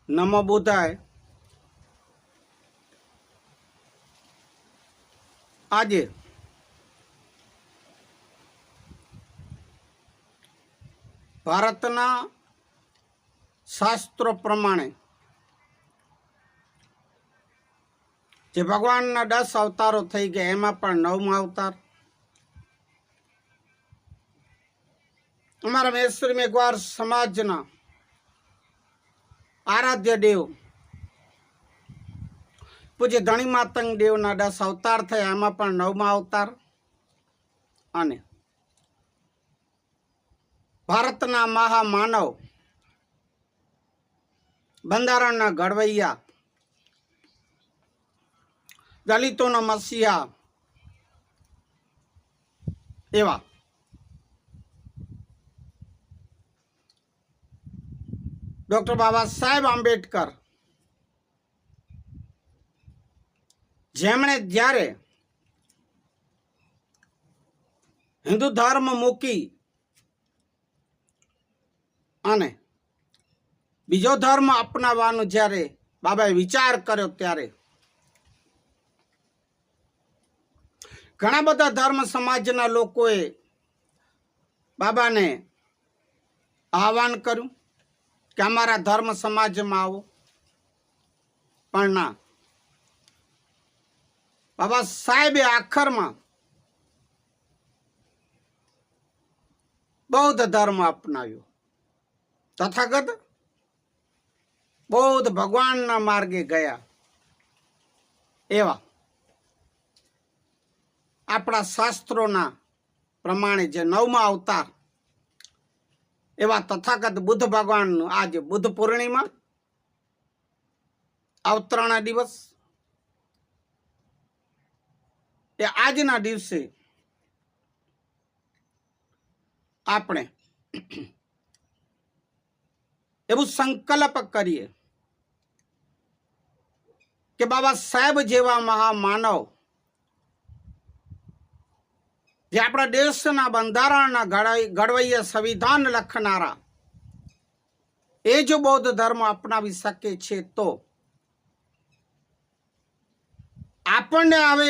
નમો બુદ્ધાય। આજે ભારતના શાસ્ત્રો પ્રમાણે જે ભગવાનના 10 અવતારો થઈ ગયા એમાં પણ 9મો અવતાર અમારા મહેશ્વરી મેઘવાર સમાજના આરાધ્ય દેવ પૂજ્ય ધણી માતંગ દેવના 10 અવતાર થયા, એમાં પણ 9મા અવતાર અને ભારતના મહામાનવ બંધારણના ઘડવૈયા દલિતોના મસીહા એવા ડોક્ટર બાબા સાહેબ આંબેડકર, જેમણે જ્યારે હિન્દુ ધર્મ મૂકી અને બીજો ધર્મ અપનાવવાનો જ્યારે બાબાએ વિચાર કર્યો ત્યારે ઘણા બધા ધર્મ સમાજના લોકોએ બાબાને આહ્વાન કર્યું કે અમારા ધર્મ સમાજમાં આવો, પણ ના, બાબા સાહેબે આખરમાં બૌદ્ધ ધર્મ અપનાવ્યો। તથાગત બૌદ્ધ ભગવાનના માર્ગે ગયા એવા આપણા શાસ્ત્રોના પ્રમાણે જે 9મા અવતાર એવા તથાગત બુદ્ધ ભગવાનનું આજે બુદ્ધ પૂર્ણિમા અવતરણ દિવસ એ આજના દિવસે આપણે એવું સંકલ્પ કરીએ કે બાબા સાહેબ જેવા મહામાનવ જે આપણા દેશના બંધારણના ઘડવૈયા સંવિધાન લખનારા એ જો બૌદ્ધ ધર્મ અપનાવી શકે છે તો આપણને હવે